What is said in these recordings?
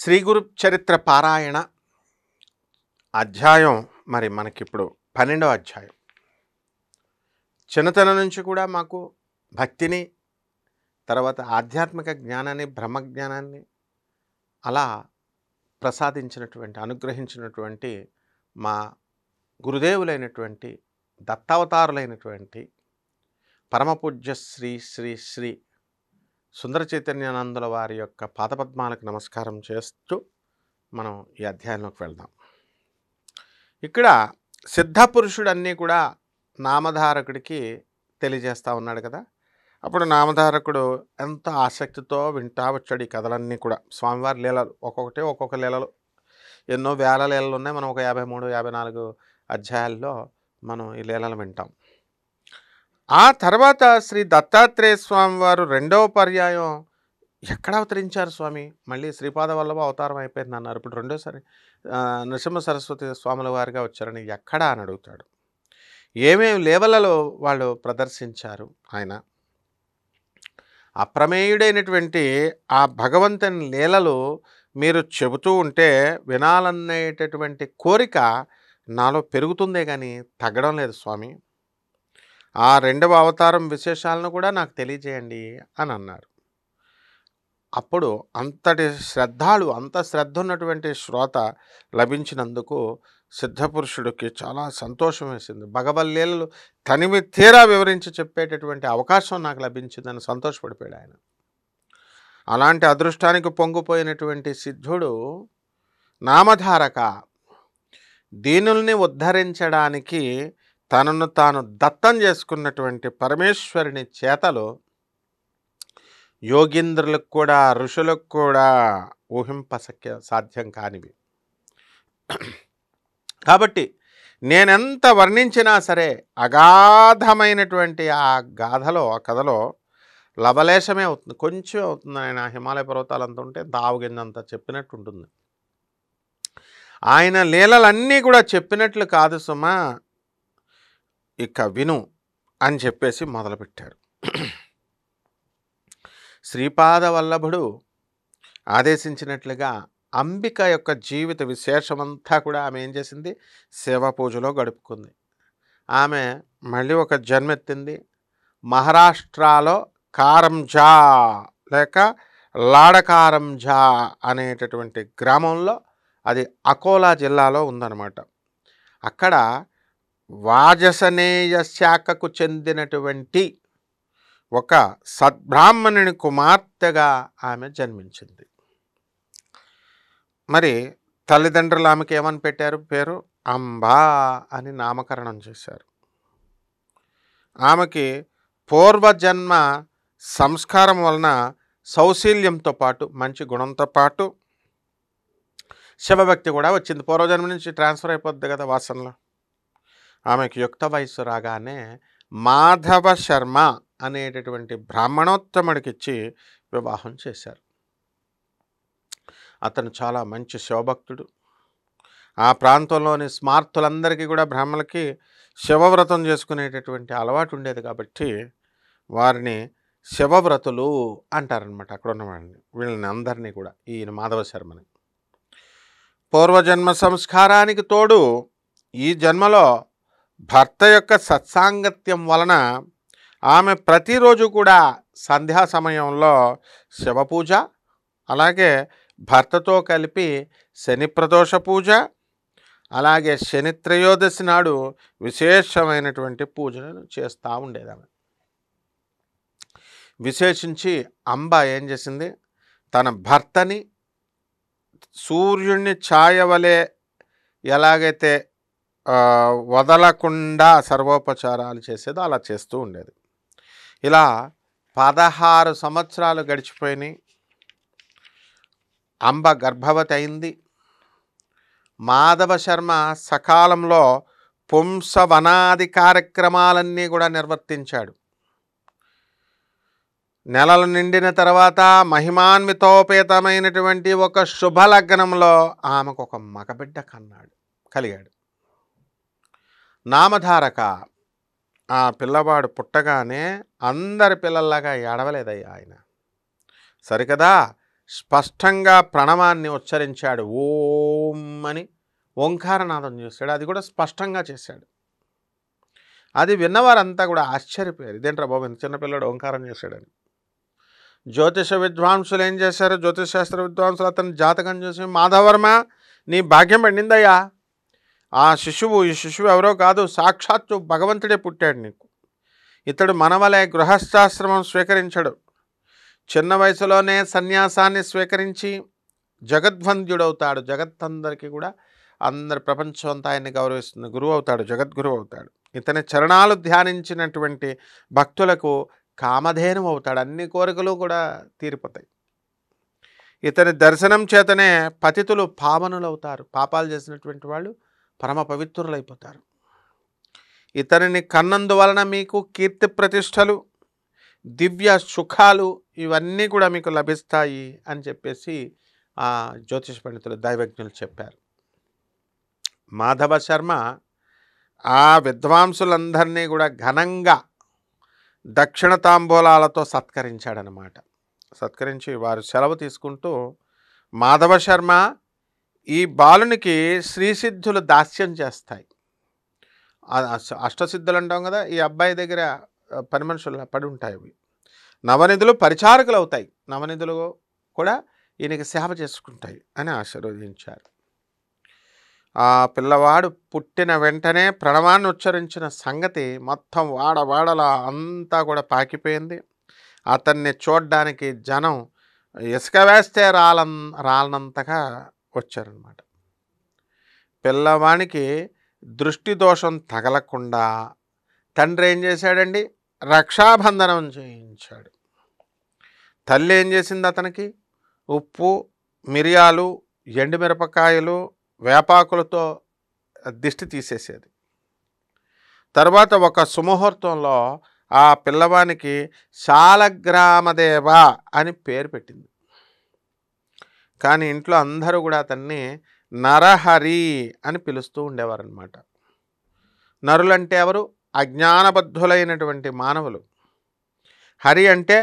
శ్రీ గురు చరిత్ర పారాయణ అధ్యాయం మరి మనకిప్పుడు 12వ అధ్యాయం. చిన్నతనం నుంచి కూడా మాకు భక్తిని, తర్వాత ఆధ్యాత్మిక జ్ఞానాన్ని, బ్రహ్మజ్ఞానాన్ని అలా అనుగ్రహించినటువంటి మా గురుదేవులైనటువంటి దత్తావతారులైనటువంటి పరమపూజ్య శ్రీ శ్రీ శ్రీ సుందర చైతన్యానందుల వారి యొక్క పాదపద్మాలకు నమస్కారం చేస్తూ మనం ఈ అధ్యాయంలోకి వెళ్దాం. ఇక్కడ సిద్ధపురుషుడన్నీ కూడా నామధారకుడికి తెలియజేస్తూ ఉన్నాడు కదా. అప్పుడు నామధారకుడు ఎంత ఆసక్తితో వింటా వచ్చాడు ఈ కథలన్నీ కూడా. స్వామివారి లీలలు ఒక్కొక్క లీలలు, ఎన్నో వేల లీలలు ఉన్నాయి. మనం ఒక 53, 54 అధ్యాయాల్లో మనం ఈ లీలలు వింటాం. ఆ తర్వాత శ్రీ దత్తాత్రేయ స్వామి వారు రెండవ పర్యాయం ఎక్కడ అవతరించారు స్వామి? మళ్ళీ శ్రీపాద వల్లభ అవతారం అయిపోయింది అన్నారు. ఇప్పుడు రెండోసారి నృసింహ సరస్వతి స్వాముల వారిగా వచ్చారని ఎక్కడా అని అడుగుతాడు. ఏమేమి లేవలలో వాళ్ళు ప్రదర్శించారు ఆయన? అప్రమేయుడైనటువంటి ఆ భగవంతుని లీలలు మీరు చెబుతూ ఉంటే వినాలనేటటువంటి కోరిక నాలో పెరుగుతుందే కానీ తగ్గడం లేదు స్వామి. ఆ రెండవ అవతారం విశేషాలను కూడా నాకు తెలియజేయండి అని అన్నారు. అప్పుడు అంత శ్రద్ధ ఉన్నటువంటి శ్రోత లభించినందుకు సిద్ధపురుషుడికి చాలా సంతోషం వేసింది. భగవల్లీలలు తనివి తీరా వివరించి చెప్పేటటువంటి అవకాశం నాకు లభించిందని సంతోషపడిపోయాడు ఆయన. అలాంటి అదృష్టానికి పొంగిపోయినటువంటి సిద్ధుడు నామధారక దీనుల్ని ఉద్ధరించడానికి తనను తాను దత్తం చేసుకున్నటువంటి పరమేశ్వరుని చేతలు యోగీంద్రులకు కూడా, ఋషులకు కూడా సాధ్యం కానివి. కాబట్టి నేనెంత వర్ణించినా సరే అగాధమైనటువంటి ఆ కథలో లవలేశమే అవుతుంది, కొంచెం అవుతుంది. ఆయన హిమాలయ పర్వతాలంతా ఉంటే దావుగిన్నంత చెప్పినట్టు ఉంటుంది. ఆయన లీలలన్నీ కూడా చెప్పినట్లు కాదు సుమా, ఇక విను అని చెప్పేసి మొదలుపెట్టారు. శ్రీపాద వల్లభుడు ఆదేశించినట్లుగా అంబిక యొక్క జీవిత విశేషమంతా కూడా ఆమె ఏం చేసింది? శివ పూజలో గడుపుకుంది. ఆమె మళ్ళీ ఒక జన్మెత్తింది. మహారాష్ట్రలో కారంజా లేక లాడకారంజా అనేటటువంటి గ్రామంలో, అది అకోలా జిల్లాలో ఉందన్నమాట. అక్కడ వాజసనేయ శాఖకు చెందినటువంటి ఒక సద్బ్రాహ్మణుని కుమార్తెగా ఆమె జన్మించింది. మరి తల్లిదండ్రులు ఆమెకి ఏమని పెట్టారు? పేరు అంబా అని నామకరణం చేశారు. ఆమెకి పూర్వజన్మ సంస్కారం వలన సౌశీల్యంతో పాటు, మంచి గుణంతో పాటు శివభక్తి కూడా వచ్చింది. పూర్వజన్మ నుంచి ట్రాన్స్ఫర్ అయిపోద్ది కదా వాసనలో. ఆమెకు యుక్త వయస్సు రాగానే మాధవ శర్మ అనేటటువంటి బ్రాహ్మణోత్తముడికిచ్చి వివాహం చేశారు. అతను చాలా మంచి శివభక్తుడు. ఆ ప్రాంతంలోని స్మార్తులందరికీ కూడా, బ్రాహ్మణులకి శివవ్రతం చేసుకునేటటువంటి అలవాటు ఉండేది కాబట్టి వారిని శివవ్రతులు అంటారనమాట అక్కడ ఉన్నవాడిని. వీళ్ళని అందరినీ కూడా, ఈయన మాధవ శర్మని. పూర్వజన్మ సంస్కారానికి తోడు ఈ జన్మలో భర్త యొక్క సత్సాంగత్యం వలన ఆమె ప్రతిరోజు కూడా సంధ్యా సమయంలో శివపూజ, అలాగే భర్తతో కలిపి శని ప్రదోష పూజ, అలాగే శని త్రయోదశి నాడు విశేషమైనటువంటి పూజలను చేస్తూ ఉండేదామె. విశేషించి అంబ ఏం చేసింది? తన భర్తని సూర్యుడిని ఛాయ వలె ఎలాగైతే వదలకుండా సర్వోపచారాలు చేసేదో అలా చేస్తూ ఉండేది. ఇలా 16 సంవత్సరాలు గడిచిపోయినాయి. అంబ గర్భవతి అయింది. మాధవ శర్మ సకాలంలో పుంసవనాది కార్యక్రమాలన్నీ కూడా నిర్వర్తించాడు. నెలలు నిండిన తర్వాత మహిమాన్వితోపేతమైనటువంటి ఒక శుభలగ్నంలో ఆమెకు ఒక మగబిడ్డ కలిగాడు. నామధారక ఆ పిల్లవాడు పుట్టగానే అందరి పిల్లల్లాగా ఏడవలేదయ్యా ఆయన. సరికదా, స్పష్టంగా ప్రణవాన్ని ఉచ్చరించాడు. ఓం అని ఓంకారనాదం చేశాడు. అది కూడా స్పష్టంగా చేశాడు. అది విన్నవారంతా కూడా ఆశ్చర్యపోయారు. ఇదేంట్రా బాబు, ఇంత చిన్నపిల్లడు ఓంకారం చేశాడని. జ్యోతిష విద్వాంసులు ఏం చేశారు? జ్యోతిష శాస్త్ర విద్వాంసులు అతని జాతకం చూసి, మాధవర్మ నీ భాగ్యం పండిందయ్యా, ఈ శిశువు ఎవరో కాదు, సాక్షాత్తు భగవంతుడే పుట్టాడు నీకు. ఇతడు మనవలే గృహస్థాశ్రమం స్వీకరించడు. చిన్న వయసులోనే సన్యాసాన్ని స్వీకరించి జగద్వంద్యుడవుతాడు. జగత్తందరికీ కూడా అందరి ప్రపంచం అంతా ఆయన్ని గౌరవిస్తుంది. గురువు అవుతాడు, జగద్గురువు అవుతాడు. ఇతని చరణాలు ధ్యానించినటువంటి భక్తులకు కామధేను అవుతాడు. అన్ని కోరికలు కూడా తీరిపోతాయి. ఇతని దర్శనం చేతనే పతితులు పావనులు అవుతారు. పాపాలు చేసినటువంటి వాళ్ళు పరమ పవిత్రులైపోతారు. ఇతనిని కన్నందువలన మీకు కీర్తి ప్రతిష్టలు, దివ్య సుఖాలు ఇవన్నీ కూడా మీకు లభిస్తాయి అని చెప్పేసి జ్యోతిష పండితులు, దైవజ్ఞులు చెప్పారు. మాధవ శర్మ ఆ విద్వాంసులందరినీ కూడా ఘనంగా దక్షిణ తాంబూలాలతో సత్కరించాడనమాట. సత్కరించి వారు సెలవు తీసుకుంటూ, మాధవ శర్మ, ఈ బాలునికి శ్రీసిద్ధులు దాస్యం చేస్తాయి. అష్టసిద్ధులు అంటాం కదా, ఈ అబ్బాయి దగ్గర పని మనుషులు పడి ఉంటాయి. అవి నవనిధులు పరిచారకులు అవుతాయి. నవనిధులు కూడా ఈయనకి సేవ చేసుకుంటాయి అని ఆశీర్వదించారు. ఆ పిల్లవాడు పుట్టిన వెంటనే ప్రణవాన్ని ఉచ్చరించిన సంగతి మొత్తం వాడవాడలా అంతా కూడా పాకిపోయింది. అతన్ని చూడ్డానికి జనం ఇసుక వేస్తే రాలనంతగా వచ్చారనమాట. పిల్లవానికి దృష్టి దోషం తగలకుండా తండ్రి ఏం చేశాడండి? రక్షాబంధనం చేయించాడు. తల్లి ఏం చేసింది? అతనికి ఉప్పు, మిరియాలు, ఎండుమిరపకాయలు, వేపాకులతో దిష్టి తీసేసేది. తర్వాత ఒక సుముహూర్తంలో ఆ పిల్లవానికి శాలగ్రామదేవ అని పేరు పెట్టింది. కానీ ఇంట్లో అందరూ కూడా అతన్ని నరహరి అని పిలుస్తూ ఉండేవారనమాట. నరులంటే ఎవరు? అజ్ఞానబద్ధులైనటువంటి మానవులు. హరి అంటే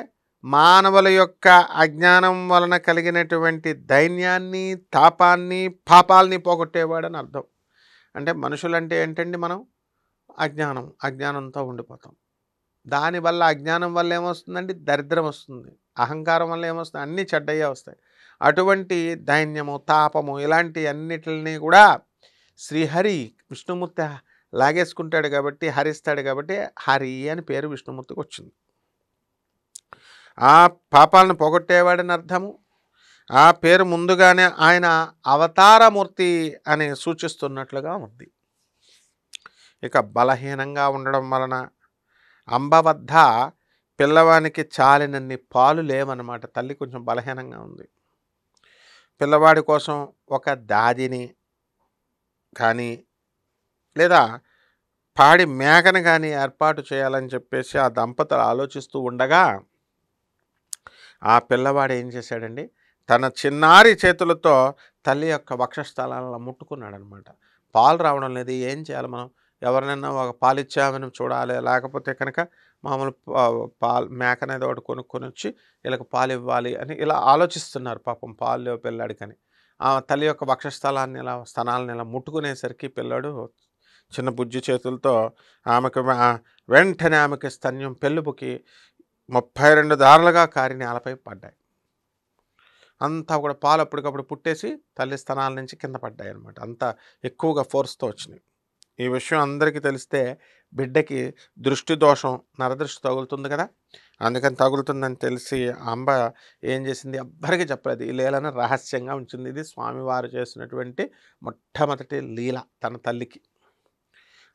మానవుల యొక్క అజ్ఞానం వలన కలిగినటువంటి దైన్యాన్ని, తాపాన్ని, పాపాలని పోగొట్టేవాడని అర్థం. అంటే మనుషులంటే ఏంటండి? మనం అజ్ఞానంతో ఉండిపోతాం. దానివల్ల, అజ్ఞానం వల్ల ఏమొస్తుందండి? దరిద్రం వస్తుంది. అహంకారం వల్ల ఏమొస్తుంది? అన్నీ చెడ్డయ్యే వస్తాయి. అటువంటి దైన్యము, తాపము ఇలాంటి అన్నిటిని కూడా శ్రీహరి విష్ణుమూర్తి లాగేసుకుంటాడు కాబట్టి, హరిస్తాడు కాబట్టి హరి అని పేరు విష్ణుమూర్తికి వచ్చింది. ఆ పాపాలను పోగొట్టేవాడని అర్థము. ఆ పేరు ముందుగానే ఆయన అవతారమూర్తి అని సూచిస్తున్నట్లుగా ఉంది. ఇక బలహీనంగా ఉండడం వలన అంబ వద్ద పిల్లవానికి చాలినన్ని పాలు లేవన్నమాట. తల్లి కొంచెం బలహీనంగా ఉంది. పిల్లవాడి కోసం ఒక దాదిని కానీ లేదా పాడి మేకను కానీ ఏర్పాటు చేయాలని చెప్పేసి ఆ దంపతులు ఆలోచిస్తూ ఉండగా ఆ పిల్లవాడు ఏం చేశాడండి? తన చిన్నారి చేతులతో తల్లి యొక్క వక్షస్థలాలను ముట్టుకున్నాడనమాట. పాలు రావడం లేదు. ఏం చేయాలి మనం? ఎవరినైనా ఒక పాలు ఇచ్చామని చూడాలి. లేకపోతే కనుక మామూలు మేకనేది ఒకటి కొనుక్కొని వచ్చి వీళ్ళకి పాలు ఇవ్వాలి అని ఇలా ఆలోచిస్తున్నారు. పాపం పాలు లేవు పిల్లాడికని. ఆ తల్లి యొక్క వక్షస్థలాన్ని స్తనాలను ఇలా ముట్టుకునేసరికి పిల్లాడు చిన్న బుజ్జి చేతులతో వెంటనే ఆమెకి స్తన్యం పెళ్ళుపుకి 32 దారులుగా కారి నేలపై పడ్డాయి. అంతా కూడా పాలు అప్పటికప్పుడు పుట్టేసి తల్లి స్తనాల నుంచి కింద పడ్డాయి అన్నమాట. అంత ఎక్కువగా ఫోర్స్తో వచ్చినాయి. ఈ విషయం అందరికీ తెలిస్తే బిడ్డకి దృష్టి దోషం, నరదృష్టి తగులుతుంది కదా. అందుకని తగులుతుందని తెలిసి అంబ ఏం చేసింది? ఎవ్వరికి చెప్పలేదు. ఈ లీలను రహస్యంగా ఉంచింది. ఇది స్వామివారు చేసినటువంటి మొట్టమొదటి లీల తన తల్లికి.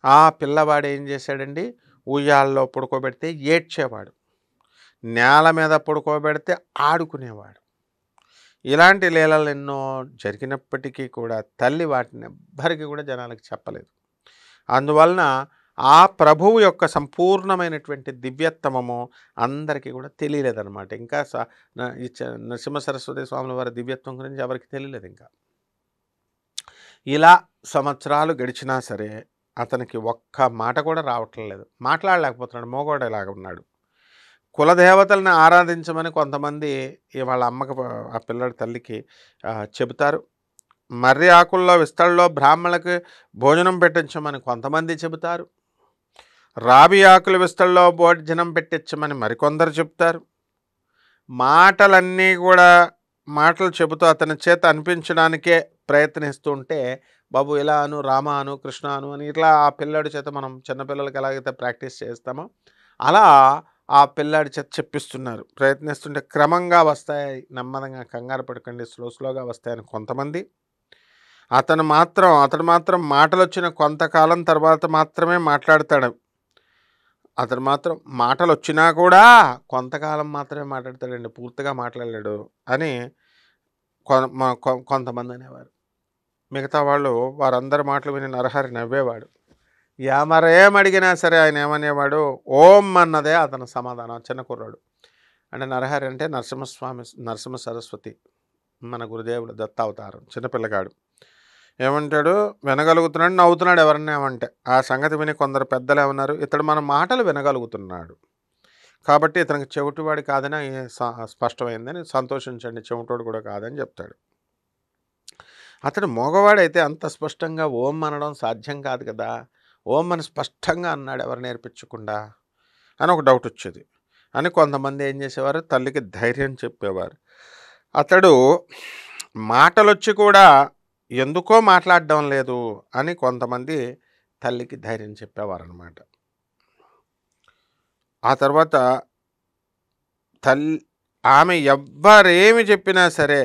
ఆ పిల్లవాడు ఏం చేశాడండి? ఉయ్యాల్లో పడుకోబెడితే ఏడ్చేవాడు, నేల మీద పడుకోబెడితే ఆడుకునేవాడు. ఇలాంటి లీలలు ఎన్నో జరిగినప్పటికీ కూడా తల్లి వాటిని ఎవ్వరికి కూడా జనాలకు చెప్పలేదు. అందువలన ఆ ప్రభువు యొక్క సంపూర్ణమైనటువంటి దివ్యత్వము అందరికీ కూడా తెలియలేదన్నమాట. ఇంకా నరసింహ సరస్వతి స్వాముల వారి దివ్యత్వం గురించి ఎవరికి తెలియలేదు. ఇంకా ఇలా సంవత్సరాలు గడిచినా సరే అతనికి ఒక్క మాట కూడా రావట్లేదు. మాట్లాడలేకపోతున్నాడు. మోగోడేలాగా ఉన్నాడు. కులదేవతలను ఆరాధించమని కొంతమంది వాళ్ళ అమ్మకి ఆ పిల్లడి తల్లికి చెబుతారు. మర్రి ఆకుల్లో విస్తళ్ళలో బ్రాహ్మణులకి భోజనం పెట్టించమని కొంతమంది చెబుతారు. రాబి ఆకుల విస్తళ్ళలో భోజనం పెట్టించమని మరికొందరు చెప్తారు. మాటలన్నీ కూడా మాటలు చెబుతూ అతని చేత అనిపించడానికే ప్రయత్నిస్తూ ఉంటే, బాబు ఇలా అను, రామ అను, కృష్ణ అను అని ఇట్లా ఆ పిల్లాడి చేత మనం చిన్నపిల్లలకి ఎలాగైతే ప్రాక్టీస్ చేస్తామో అలా ఆ పిల్లాడి చేత చెప్పిస్తున్నారు. ప్రయత్నిస్తుంటే క్రమంగా వస్తాయి, నెమ్మదిగా, కంగారు పడకండి, స్లోగా వస్తాయని కొంతమంది. అతడు మాత్రం మాటలు వచ్చిన కొంతకాలం తర్వాత మాత్రమే మాట్లాడతాడు. అతను మాత్రం మాటలు వచ్చినా కూడా కొంతకాలం మాత్రమే మాట్లాడతాడండి, పూర్తిగా మాట్లాడలేడు అని కొంతమంది అనేవారు. మిగతా వాళ్ళు వారందరి మాటలు విని నరహరి నవ్వేవాడు. మరేం అడిగినా సరే ఆయన ఏమనేవాడు, ఓం అన్నదే అతని సమాధానం. చిన్న కుర్రాడు అంటే నరహరి అంటే నరసింహ సరస్వతి మన గురుదేవుడు దత్తావతారం. చిన్నపిల్లగాడు ఏమంటాడు, వినగలుగుతున్నాడు, నవ్వుతున్నాడు ఎవరన్నా ఏమంటే. ఆ సంగతి విని కొందరు పెద్దలు ఏమన్నారు, ఇతడు మన మాటలు వినగలుగుతున్నాడు కాబట్టి ఇతనికి చెవిటివాడి కాదని స్పష్టమైందని సంతోషించండి, చెవిటోడు కూడా కాదని చెప్తాడు. అతడు మగవాడైతే అంత స్పష్టంగా ఓం అనడం సాధ్యం కాదు కదా, ఓం అని స్పష్టంగా అన్నాడు ఎవరు నేర్పించకుండా అని ఒక డౌట్ వచ్చేది. అని కొంతమంది ఏం చేసేవారు, తల్లికి ధైర్యం చెప్పేవారు. అతడు మాటలొచ్చి కూడా ఎందుకో మాట్లాడడం లేదు అని కొంతమంది తల్లికి ధైర్యం చెప్పేవారు అన్నమాట. ఆ తర్వాత ఆమె ఎవ్వరేమి చెప్పినా సరే,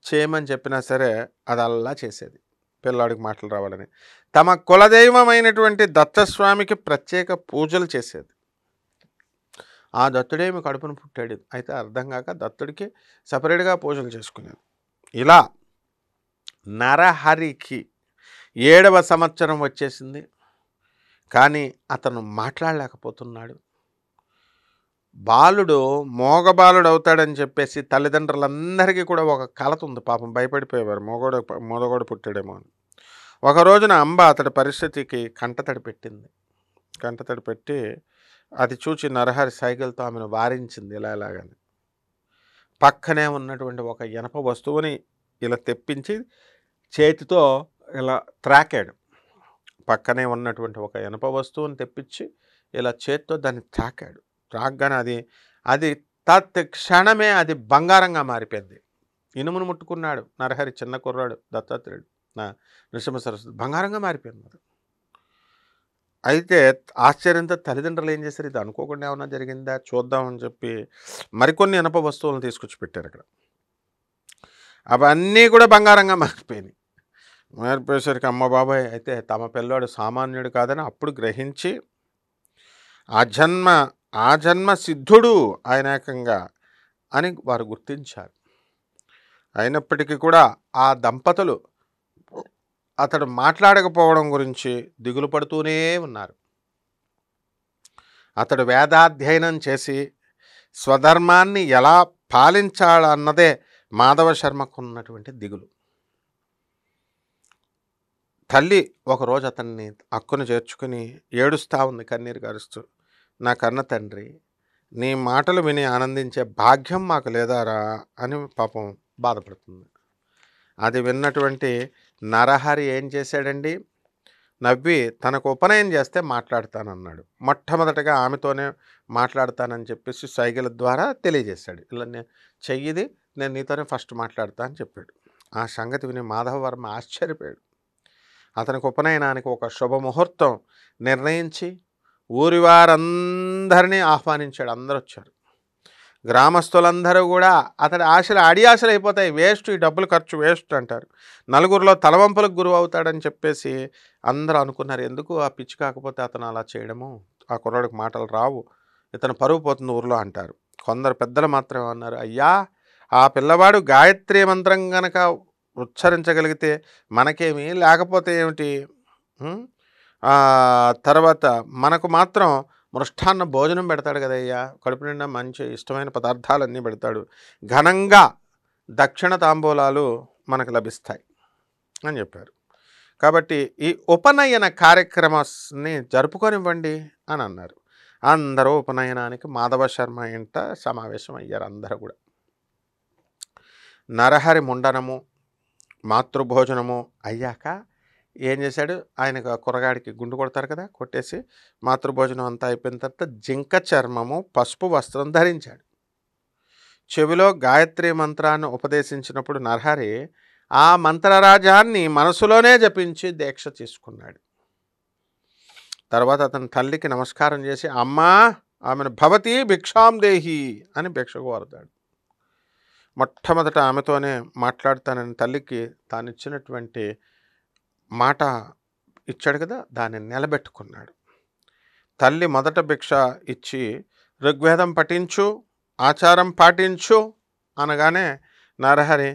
చేయమని చెప్పినా సరే అదల్లా చేసేది, పిల్లాడికి మాటలు రావాలని. తమ కులదైవమైనటువంటి దత్తస్వామికి ప్రత్యేక పూజలు చేసేది. ఆ దత్తుడేమి కడుపును పుట్టాడు అయితే అర్థం కాక దత్తుడికి సపరేట్గా పూజలు చేసుకునేది. ఇలా నరహరికి 7వ సంవత్సరం వచ్చేసింది, కానీ అతను మాట్లాడలేకపోతున్నాడు. బాలుడు మోగబాలుడు అవుతాడని చెప్పేసి తల్లిదండ్రులందరికీ కూడా ఒక కలత ఉంది. పాపం భయపడిపోయేవారు, మోగోడు పుట్టాడేమో అని. ఒక రోజున అంబ అతడి పరిస్థితికి కంటతడి పెట్టి అది చూచి నరహరి సైకిల్తో ఆమెను వారించింది. ఇలాగని పక్కనే ఉన్నటువంటి ఒక ఇనప వస్తువుని ఇలా తెప్పించి చేతితో ఇలా త్రాకాడు. పక్కనే ఉన్నటువంటి ఒక ఇనప వస్తువుని తెప్పించి ఇలా చేతితో దాన్ని త్రాగ్గానే అది తత్క్షణమే అది బంగారంగా మారిపోయింది. ఇనుమును ముట్టుకున్నాడు నరహరి, చిన్న కుర్రాడు దత్తాత్రేయుడు, నృసింహ సరస్వతి, బంగారంగా మారిపోయింది అది. అయితే ఆశ్చర్యంతో తల్లిదండ్రులు ఏం చేశారు, ఇది అనుకోకుండా ఏమన్నా జరిగిందా చూద్దామని చెప్పి మరికొన్ని ఇనప వస్తువులను తీసుకొచ్చి పెట్టారు అక్కడ. అవన్నీ కూడా బంగారంగా మారిపోయేసరికి అమ్మ బాబాయ్ అయితే తమ పిల్లాడు సామాన్యుడు కాదని అప్పుడు గ్రహించి ఆ జన్మ సిద్ధుడు ఆయన ఏకంగా అని వారు గుర్తించారు. అయినప్పటికీ కూడా ఆ దంపతులు అతడు మాట్లాడకపోవడం గురించి దిగులు పడుతూనే ఉన్నారు. అతడు వేదాధ్యయనం చేసి స్వధర్మాన్ని ఎలా పాలించాలన్నదే మాధవ శర్మకు ఉన్నటువంటి దిగులు. తల్లి ఒకరోజు అతన్ని అక్కును చేర్చుకుని ఏడుస్తూ ఉంది, కన్నీరు గారుస్తూ, నా కన్న తండ్రి, నీ మాటలు విని ఆనందించే భాగ్యం మాకు లేదారా అని పాపం బాధపడుతుంది. అది విన్నటువంటి నరహరి ఏం చేశాడండి, నవ్వి తనకు ఉపనయనం చేస్తే మాట్లాడతానన్నాడు. మొట్టమొదటగా ఆమెతోనే మాట్లాడతానని చెప్పేసి సైగల ద్వారా తెలియజేశాడు. ఇలా చెయ్యిది, నేను నీతోనే ఫస్ట్ మాట్లాడతా అని చెప్పాడు. ఆ సంగతి విని మాధవవర్మ ఆశ్చర్యపోయాడు. అతనికి ఉపనయనానికి ఒక శుభముహూర్తం నిర్ణయించి ఊరి వారందరినీ ఆహ్వానించాడు. అందరూ వచ్చారు. గ్రామస్తులందరూ కూడా అతడి ఆశలు ఆశలు అయిపోతాయి, వేస్ట్, ఈ డబ్బులు ఖర్చు వేస్ట్ అంటారు. నలుగురిలో తలవంపులకు గురువు అవుతాడని చెప్పేసి అందరూ అనుకున్నారు. ఎందుకు ఆ పిచ్చి కాకపోతే అతను అలా చేయడము, ఆ కుర్రాడికి మాటలు రావు, ఇతను పరువు పోతుంది ఊరిలో అంటారు. కొందరు పెద్దలు మాత్రమే అన్నారు, అయ్యా ఆ పిల్లవాడు గాయత్రి మంత్రం గనక ఉచ్చరించగలిగితే మనకేమి, లేకపోతే ఏమిటి, తర్వాత మనకు మాత్రం మృష్టాన్న భోజనం పెడతాడు కదయ్యా, కడుపు నిండా మంచి ఇష్టమైన పదార్థాలన్నీ పెడతాడు, ఘనంగా దక్షిణ తాంబూలాలు మనకు లభిస్తాయి అని చెప్పారు. కాబట్టి ఈ ఉపనయన కార్యక్రమాన్ని జరుపుకొనివ్వండి అని అన్నారు. అందరూ ఉపనయనానికి మాధవ శర్మ ఇంట సమావేశం అయ్యారు. అందరూ కూడా నరహరి ముండనము మాతృభోజనము అయ్యాక ఏం చేశాడు, ఆయనకు కుర్రగాడికి గుండు కొడతారు కదా, కొట్టేసి మాతృభోజనం అంతా అయిపోయిన తర్వాత జింక చర్మము పసుపు వస్త్రం ధరించాడు. చెవిలో గాయత్రి మంత్రాన్ని ఉపదేశించినప్పుడు నరహరి ఆ మంత్రరాజాన్ని మనసులోనే జపించి దీక్ష తీసుకున్నాడు. తర్వాత అతని తల్లికి నమస్కారం చేసి అమ్మా ఆమెను భవతి భిక్షాం దేహి అని భిక్షకు కోరుతాడు. మొట్టమొదట ఆమెతోనే మాట్లాడుతానని తల్లికి తాను ఇచ్చినటువంటి మాట ఇచ్చాడు కదా, దాన్ని నిలబెట్టుకున్నాడు. తల్లి మొదట భిక్ష ఇచ్చి ఋగ్వేదం పఠించు, ఆచారం పాటించు అనగానే నరహరి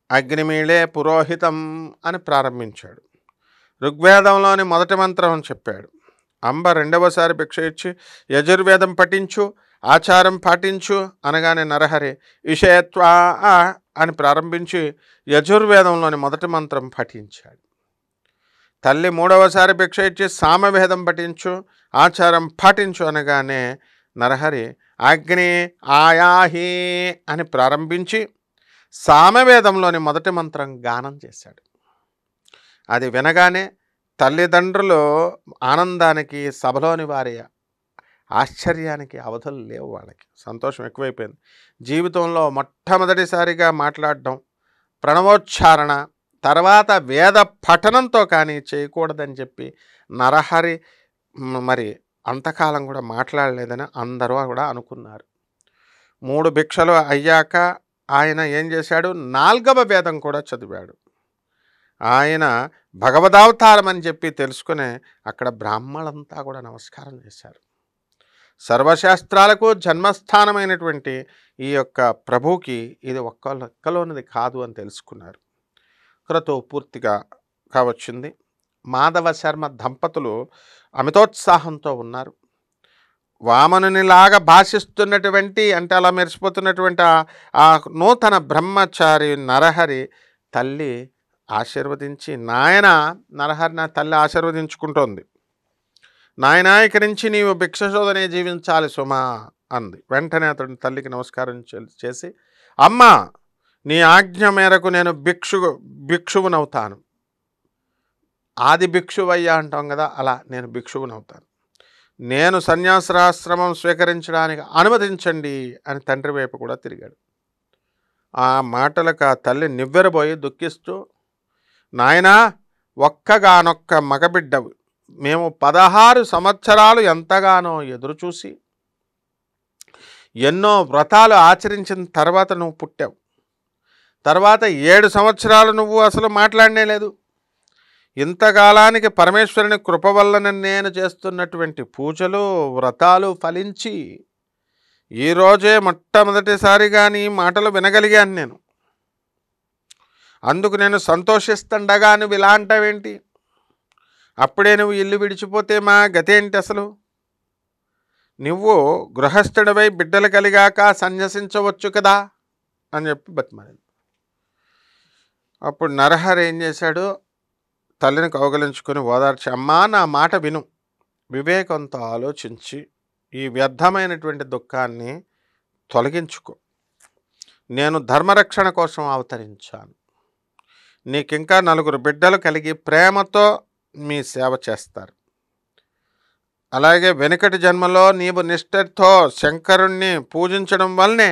అగ్నిమీళే పురోహితం అని ప్రారంభించాడు. ఋగ్వేదంలోని మొదటి మంత్రం అని చెప్పాడు. అంబ రెండవసారి భిక్ష ఇచ్చి యజుర్వేదం పఠించు, ఆచారం పాటించు అనగానే నరహరి విషయత్వా అని ప్రారంభించి యజుర్వేదంలోని మొదటి మంత్రం పఠించాడు. తల్లి మూడవసారి భిక్ష ఇచ్చి సామవేదం పఠించు, ఆచారం పాటించు అనగానే నరహరి అగ్ని ఆయాహి అని ప్రారంభించి సామవేదంలోని మొదటి మంత్రం గానం చేశాడు. అది వినగానే తల్లిదండ్రులు ఆనందానికి, సభలోని వారి ఆశ్చర్యానికి అవధులు లేవు. వాళ్ళకి సంతోషం ఎక్కువైపోయింది. జీవితంలో మొట్టమొదటిసారిగా మాట్లాడడం, ప్రణవోచ్చారణ, తర్వాత వేద పఠనంతో కానీ చేయకూడదని చెప్పి నరహరి మరి అంతకాలం కూడా మాట్లాడలేదని అందరూ కూడా అనుకున్నారు. 3 భిక్షలు అయ్యాక ఆయన ఏం చేశాడు, 4వ వేదం కూడా చదివాడు. ఆయన భగవదావతారం అని చెప్పి తెలుసుకునే అక్కడ బ్రాహ్మణులంతా కూడా నమస్కారం చేశారు. సర్వశాస్త్రాలకు జన్మస్థానమైనటువంటి ఈ యొక్క ప్రభువుకి ఇది ఒక్కలోనిది కాదు అని తెలుసుకున్నారు. క్రతువు పూర్తిగా కావచ్చింది. మాధవ శర్మ దంపతులు అమితోత్సాహంతో ఉన్నారు. వామనునిలాగా భాషిస్తున్నటువంటి అంటే అలా మెరిసిపోతున్నటువంటి ఆ నూతన బ్రహ్మచారి నరహరి తల్లి ఆశీర్వదించి, నాయన నరహరి నా తల్లి ఆశీర్వదించుకుంటోంది, నాయన ఇక నుంచి నీవు భిక్షశోధనే జీవించాలి సుమా అంది. వెంటనే అతడు తల్లికి నమస్కారం చేసి అమ్మ నీ ఆజ్ఞ మేరకు నేను భిక్షువునవుతాను. ఆది భిక్షువయ్యా అంటాం కదా, అలా నేను భిక్షువునవుతాను. నేను సన్యాసాశ్రమం స్వీకరించడానికి అనుమతించండి అని తండ్రి వైపు కూడా తిరిగాడు. ఆ మాటలకు ఆ తల్లి నివ్వెరబోయి దుఃఖిస్తూ, నాయనా ఒక్కగానొక్క మగబిడ్డవు, మేము 16 సంవత్సరాలు ఎంతగానో ఎదురుచూసి ఎన్నో వ్రతాలు ఆచరించిన తర్వాత నువ్వు పుట్టావు. తర్వాత 7 సంవత్సరాలు నువ్వు అసలు మాట్లాడనే లేదు. ఇంతకాలానికి పరమేశ్వరుని కృప వలన నేను చేస్తున్నటువంటి పూజలు వ్రతాలు ఫలించి ఈరోజే మొట్టమొదటిసారిగా నీ మాటలు వినగలిగాను నేను. అందుకు నేను సంతోషిస్తుండగా నువ్వు ఇలా అంటావేంటి? అప్పుడే నువ్వు ఇల్లు విడిచిపోతే మా గతేంటి అసలు? నువ్వు గృహస్థుడివై బిడ్డలు కలిగాక సన్యసించవచ్చు కదా అని చెప్పి బతిమాలింది. అప్పుడు నరహరి ఏం చేశాడు, తల్లిని కౌగలించుకొని ఓదార్చి, అమ్మా నా మాట విను, వివేకంతో ఆలోచించి ఈ వ్యర్థమైనటువంటి దుఃఖాన్ని తొలగించుకో. నేను ధర్మరక్షణ కోసం అవతరించాను. నీకింకా 4 బిడ్డలు కలిగి ప్రేమతో మీ సేవ చేస్తారు. అలాగే వెనుకటి జన్మలో నీవు నిష్ఠతో శంకరుణ్ణి పూజించడం వల్లనే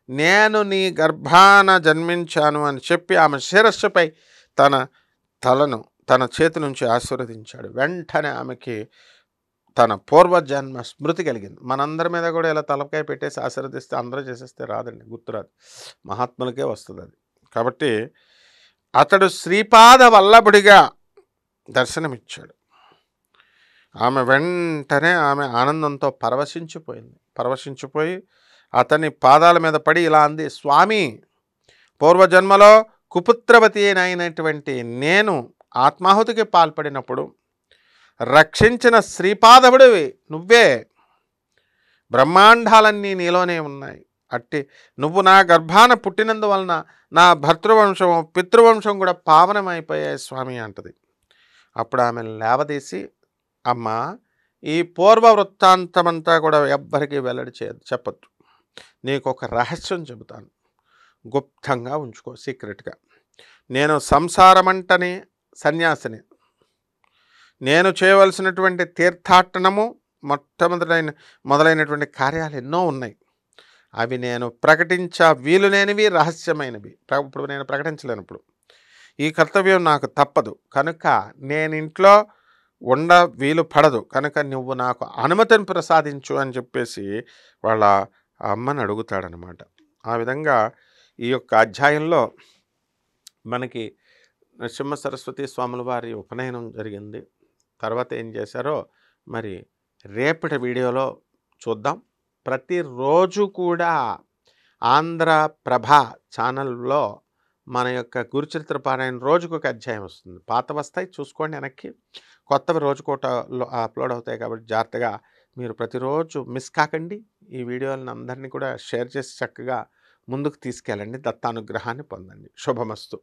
నేను నీ గర్భాన జన్మించాను అని చెప్పి ఆమె శిరస్సుపై తన తలను తన చేతి నుంచి ఆశీర్వదించాడు. వెంటనే ఆమెకి తన పూర్వజన్మ స్మృతి కలిగింది. మనందరి మీద కూడా ఇలా తలకాయ పెట్టేసి ఆశీర్వదిస్తే అందరూ చేసేస్తే రాదండి, గుర్తురాదు, మహాత్ములకే వస్తుంది అది. కాబట్టి అతడు శ్రీపాద వల్లభుడిగా దర్శనమిచ్చాడు. ఆమె వెంటనే ఆమె ఆనందంతో పరవశించిపోయి అతని పాదాల మీద పడి ఇలా అంది, స్వామి, పూర్వజన్మలో కుపుత్రవతి అయినటువంటి నేను ఆత్మాహుతికి పాల్పడినప్పుడు రక్షించిన శ్రీపాదవుడివి నువ్వే. బ్రహ్మాండాలన్నీ నీలోనే ఉన్నాయి. అట్టి నువ్వు నా గర్భాన పుట్టినందువలన నా భర్తృవంశం పితృవంశం కూడా పావనమైపోయాయి స్వామి అంటది. అప్పుడు ఆమె లేవదీసి, అమ్మా ఈ పూర్వ వృత్తాంతమంతా కూడా ఎవ్వరికీ వెల్లడి చెప్పొద్దు. నీకు ఒక రహస్యం చెబుతాను, గుప్తంగా ఉంచుకో, సీక్రెట్గా. నేను సంసారమంటని సన్యాసిని. నేను చేయవలసినటువంటి తీర్థాటనము మొదలైనటువంటి కార్యాలు ఎన్నో ఉన్నాయి. అవి నేను వీలులేనివి, రహస్యమైనవి. ఇప్పుడు నేను ప్రకటించలేను. ఇప్పుడు ఈ కర్తవ్యం నాకు తప్పదు కనుక నేను ఇంట్లో వీలు పడదు కనుక నువ్వు నాకు అనుమతిని ప్రసాదించు అని చెప్పేసి వాళ్ళ అమ్మని అడుగుతాడనమాట. ఆ విధంగా ఈ యొక్క అధ్యాయంలో మనకి నరసింహ సరస్వతి స్వాముల వారి ఉపనయనం జరిగింది. తర్వాత ఏం చేశారో మరి రేపటి వీడియోలో చూద్దాం. ప్రతిరోజు కూడా ఆంధ్రప్రభ ఛానల్లో మన యొక్క గురుచరిత్ర పారాయణ రోజుకొక అధ్యాయం వస్తుంది. పాత వస్తాయి చూసుకోండి వెనక్కి, కొత్తవి రోజుకోట అప్లోడ్ అవుతాయి. కాబట్టి జాగ్రత్తగా మీరు ప్రతిరోజు మిస్ కాకండి. ఈ వీడియోలను అందరినీ కూడా షేర్ చేసి చక్కగా ముందుకు తీసుకెళ్ళండి. దత్తానుగ్రహాన్ని పొందండి. శుభమస్తు.